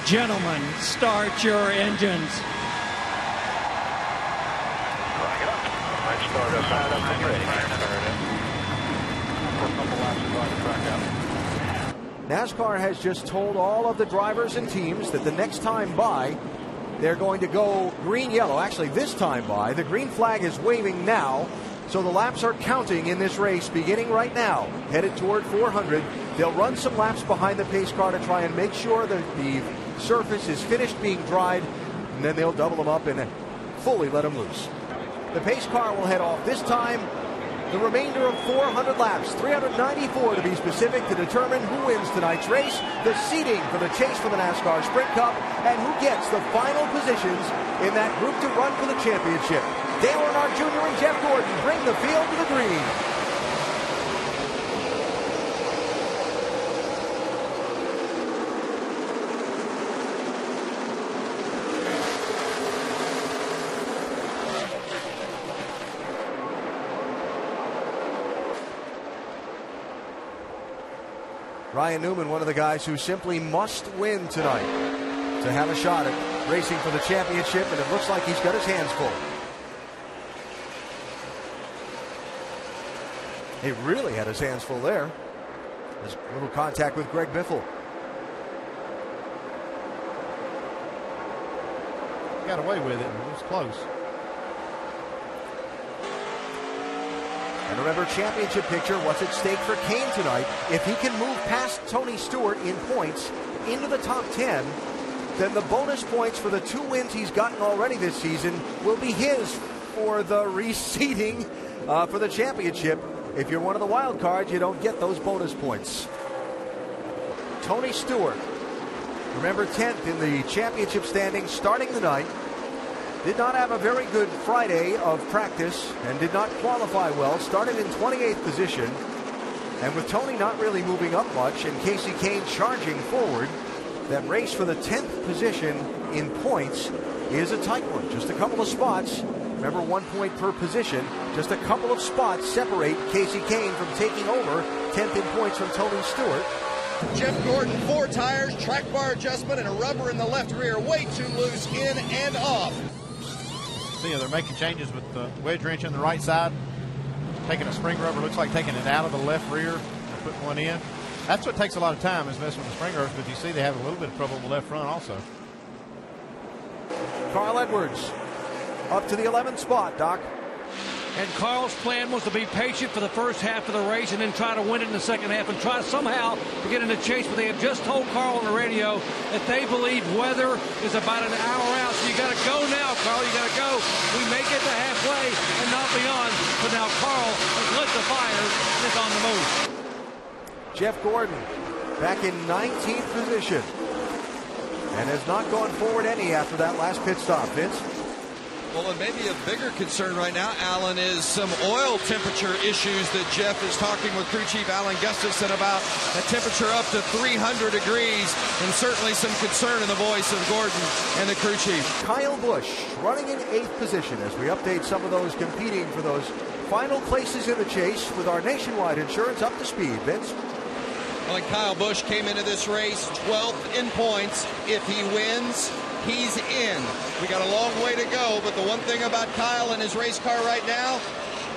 Gentlemen, start your engines. NASCAR has just told all of the drivers and teams that the next time by, they're going to go green-yellow. Actually, this time by, the green flag is waving now. So the laps are counting in this race beginning right now, headed toward 400. They'll run some laps behind the pace car to try and make sure that the surface is finished being dried, and then they'll double them up and fully let them loose. The pace car will head off this time. The remainder of 400 laps, 394 to be specific, to determine who wins tonight's race, the seeding for the chase for the NASCAR Sprint Cup, and who gets the final positions in that group to run for the championship. Dale Earnhardt Jr. and Jeff Gordon bring the field to the green. Ryan Newman, one of the guys who simply must win tonight to have a shot at racing for the championship, and it looks like he's got his hands full. He really had his hands full there. There's a little contact with Greg Biffle. Got away with it. It was close. And remember, championship picture, what's at stake for Kane tonight? If he can move past Tony Stewart in points into the top 10, then the bonus points for the 2 wins he's gotten already this season will be his for the reseeding for the championship. If you're one of the wild cards, you don't get those bonus points. Tony Stewart, remember, 10th in the championship standings starting the night. Did not have a very good Friday of practice and did not qualify well. Started in 28th position. And with Tony not really moving up much and Casey Kane charging forward, that race for the 10th position in points is a tight one. Just a couple of spots. Remember, 1 point per position. Just a couple of spots separate Casey Kane from taking over 10th in points from Tony Stewart. Jeff Gordon, 4 tires, track bar adjustment, and a rubber in the left rear. Way too loose, in and off. See, they're making changes with the wedge wrench on the right side. Taking a spring rubber, looks like taking it out of the left rear and putting one in. That's what takes a lot of time, is messing with the spring rubbers, but you see they have a little bit of trouble with the left front also. Carl Edwards up to the 11th spot, Doc. And Carl's plan was to be patient for the first half of the race and then try to win it in the second half and try somehow to get in the chase. But they have just told Carl on the radio that they believe weather is about an hour out. So you got to go now, Carl. You got to go. We may get to halfway and not beyond. But now Carl has lit the fire and is on the move. Jeff Gordon back in 19th position and has not gone forward any after that last pit stop. Vince? Well, and maybe a bigger concern right now, Alan, is some oil temperature issues that Jeff is talking with crew chief Alan Gustafson about. A temperature up to 300 degrees, and certainly some concern in the voice of Gordon and the crew chief. Kyle Busch running in 8th position as we update some of those competing for those final places in the chase with our nationwide insurance up to speed. Vince? Well, and Kyle Busch came into this race 12th in points. If he wins, he's in. We got a long way to go, but the one thing about Kyle and his race car right now,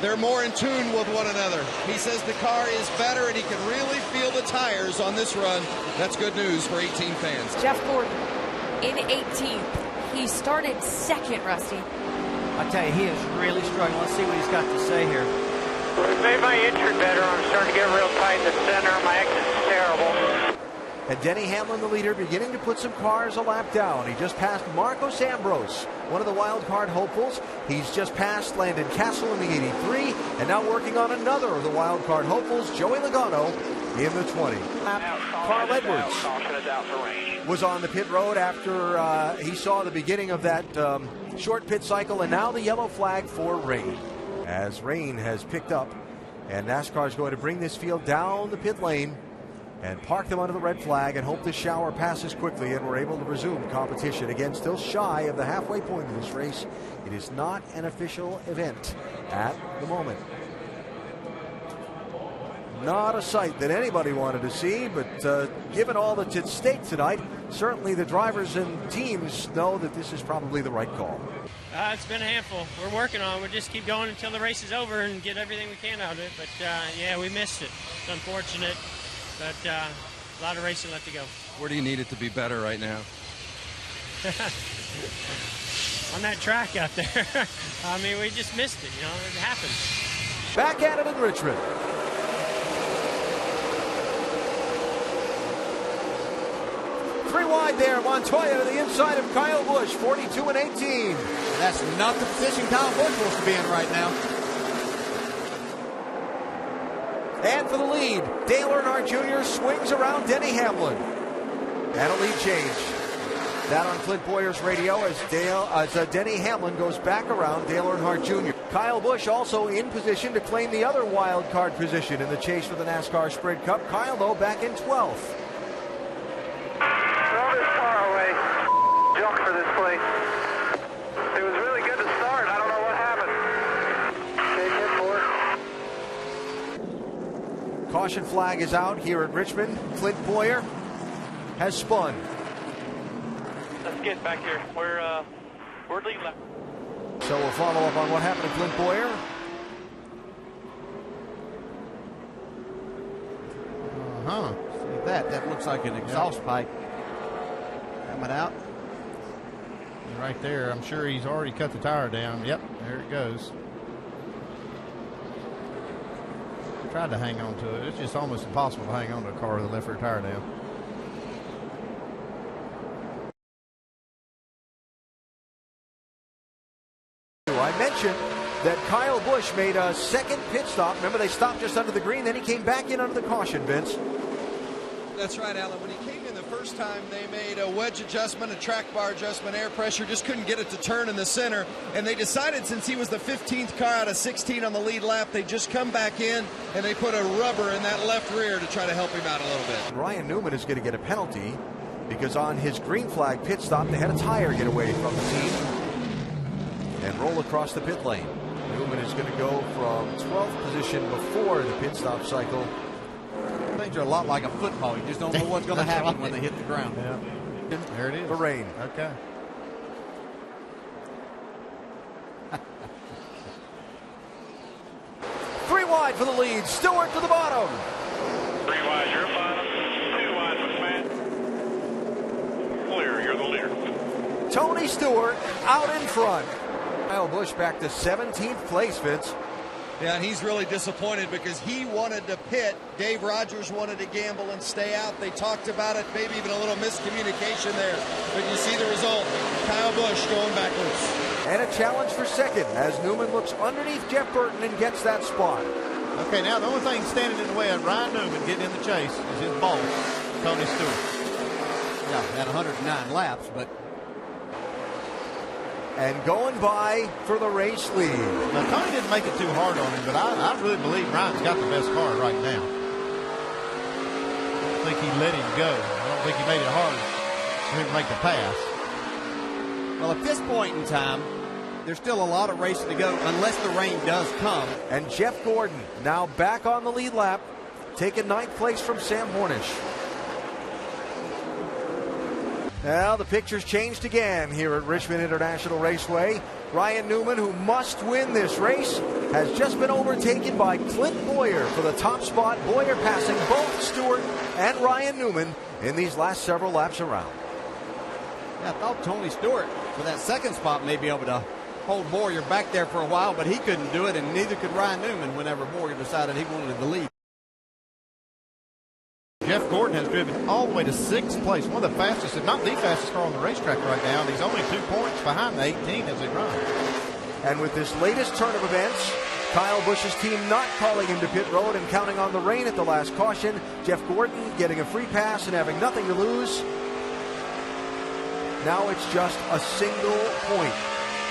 they're more in tune with one another. He says the car is better and he can really feel the tires on this run. That's good news for 18 fans. Jeff Gordon in 18th. He started second, Rusty. I tell you, he is really struggling. Let's see what he's got to say here. Made my intern better. I'm starting to get real tight in the center. My exit is terrible. And Denny Hamlin, the leader, beginning to put some cars a lap down. He just passed Marcos Ambrose, one of the wild card hopefuls. He's just passed Landon Castle in the 83, and now working on another of the wild card hopefuls, Joey Logano, in the 20. Carl Edwards was on the pit road after he saw the beginning of that short pit cycle, and now the yellow flag for rain. As rain has picked up, and NASCAR is going to bring this field down the pit lane and park them under the red flag and hope the shower passes quickly and we're able to resume competition. Again, still shy of the halfway point of this race. It is not an official event at the moment. Not a sight that anybody wanted to see, but given all that's at stake tonight, certainly the drivers and teams know that this is probably the right call. It's been a handful. We're working on it. We'll just keep going until the race is over and get everything we can out of it. But, yeah, we missed it. It's unfortunate, but a lot of racing left to go. Where do you need it to be better right now? On that track out there. I mean, we just missed it, you know. It happens. Back at it in Richmond. Three wide there, Montoya to the inside of Kyle Busch, 42 and 18. That's not the position Kyle Busch wants to be in right now. And for the lead, Dale Earnhardt Jr. swings around Denny Hamlin. And a lead change. That on Clint Boyer's radio as Denny Hamlin goes back around Dale Earnhardt Jr. Kyle Busch also in position to claim the other wild card position in the chase for the NASCAR Sprint Cup. Kyle, though, back in 12th. Throw this car away. Junk for this place. It was really good to start. I don't know what happened. Take it for. Caution flag is out here at Richmond. Clint Boyer has spun. Let's get back here. We're lead lap. So we'll follow up on what happened to Clint Boyer. See that? That looks like an exhaust pipe coming out. Right there. I'm sure he's already cut the tire down. Yep, there it goes. Tried to hang on to it. It's just almost impossible to hang on to a car with a left rear tire down. I mentioned that Kyle Busch made a second pit stop. Remember, they stopped just under the green, then he came back in under the caution, Vince. That's right, Alan. When he came in the first time, they made a wedge adjustment, a track bar adjustment, air pressure, just couldn't get it to turn in the center. And they decided, since he was the 15th car out of 16 on the lead lap, they just come back in and they put a rubber in that left rear to try to help him out a little bit. Ryan Newman is going to get a penalty because on his green flag pit stop, they had a tire get away from the team and roll across the pit lane. Newman is going to go from 12th position before the pit stop cycle. Things are a lot like a football. You just don't know what's going to happen when they hit the ground. Yeah. There it is. The rain. Okay. Three wide for the lead. Stewart to the bottom. 3 wide, you're bottom. 2 wide, McMahon. Clear, you're the leader. Tony Stewart out in front. Kyle Busch back to 17th place, Vince. Yeah, and he's really disappointed because he wanted to pit. Dave Rogers wanted to gamble and stay out. They talked about it, maybe even a little miscommunication there. But you see the result. Kyle Busch going backwards. And a challenge for second as Newman looks underneath Jeff Burton and gets that spot. Okay, now the only thing standing in the way of Ryan Newman getting in the chase is his boss, Tony Stewart. Yeah, had 109 laps, but and going by for the race lead. Now, Tony didn't make it too hard on him, but I really believe Ryan's got the best car right now. I don't think he let him go. I don't think he made it hard for him to make the pass. well, at this point in time, there's still a lot of racing to go unless the rain does come. And Jeff Gordon now back on the lead lap, taking 9th place from Sam Hornish. Now the picture's changed again here at Richmond International Raceway. Ryan Newman, who must win this race, has just been overtaken by Clint Boyer for the top spot. Boyer passing both Stewart and Ryan Newman in these last several laps around. Yeah, I thought Tony Stewart for that second spot may be able to hold Boyer back there for a while, but he couldn't do it, and neither could Ryan Newman whenever Boyer decided he wanted the lead. Jeff Gordon has driven all the way to 6th place, one of the fastest, if not the fastest car on the racetrack right now. And he's only 2 points behind the 18 as they run. And with this latest turn of events, Kyle Busch's team not calling him to pit road and counting on the rain at the last caution. Jeff Gordon getting a free pass and having nothing to lose. Now it's just a single point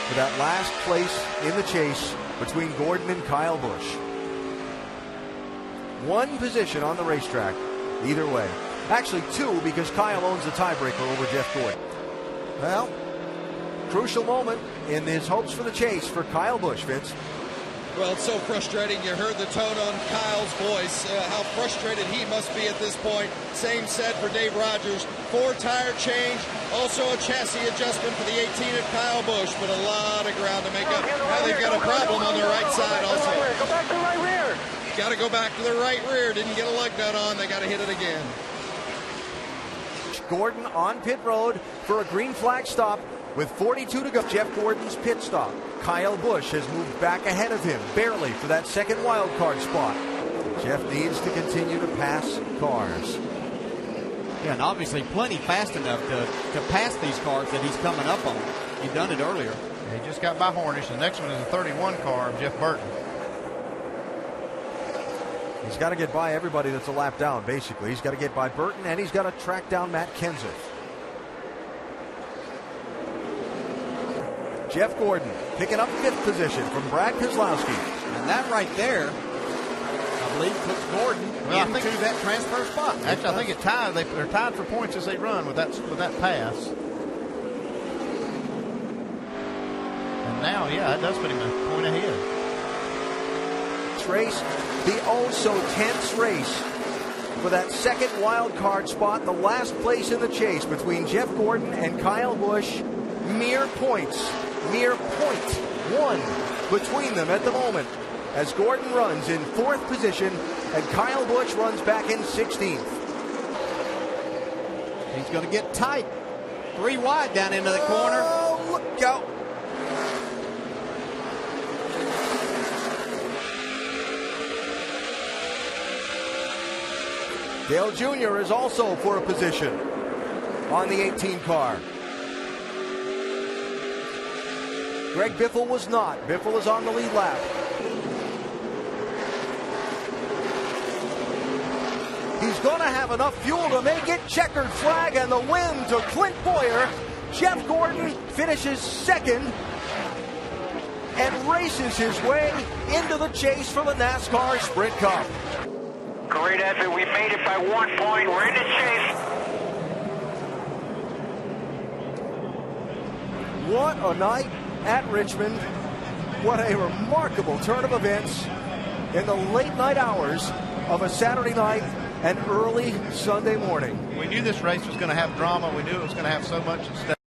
for that last place in the chase between Gordon and Kyle Busch. One position on the racetrack. Either way. Actually 2 because Kyle owns the tiebreaker over Jeff Gordon. Well, crucial moment in his hopes for the chase for Kyle Busch, Vince. Well, it's so frustrating. You heard the tone on Kyle's voice, how frustrated he must be at this point. Same said for Dave Rogers. 4-tire change, also a chassis adjustment for the 18 of Kyle Busch, but a lot of ground to make up. Now they've got a problem on their right side also. Go back to the right rear. Got to go back to the right rear. Didn't get a lug nut on. They got to hit it again. Gordon on pit road for a green flag stop with 42 to go. Jeff Gordon's pit stop. Kyle Busch has moved back ahead of him, barely, for that second wild card spot. Jeff needs to continue to pass cars. Yeah, and obviously plenty fast enough to pass these cars that he's coming up on. He's done it earlier. He just got by Hornish. The next one is a 31 car of Jeff Burton. He's got to get by everybody that's a lap down, basically. He's got to get by Burton, and he's got to track down Matt Kenseth. Jeff Gordon picking up 5th position from Brad Keselowski. And that right there, I believe, puts Gordon into that transfer spot. Actually, I think it's tied. They're tied for points as they run with that pass. And now, yeah, it does put him a point ahead. Race, the oh-so-tense race for that second wild card spot, the last place in the chase between Jeff Gordon and Kyle Busch. Mere points, mere .1 between them at the moment, as Gordon runs in 4th position and Kyle Busch runs back in 16th. He's going to get tight. 3 wide down into the corner. Oh, look out. Dale Jr. is also for a position on the 18 car. Greg Biffle was not. Biffle is on the lead lap. He's going to have enough fuel to make it. Checkered flag and the win to Clint Bowyer. Jeff Gordon finishes 2nd and races his way into the chase for the NASCAR Sprint Cup. Great effort. We made it by 1 point. We're in the chase. What a night at Richmond. What a remarkable turn of events in the late night hours of a Saturday night and early Sunday morning. We knew this race was going to have drama. We knew it was going to have so much at stake.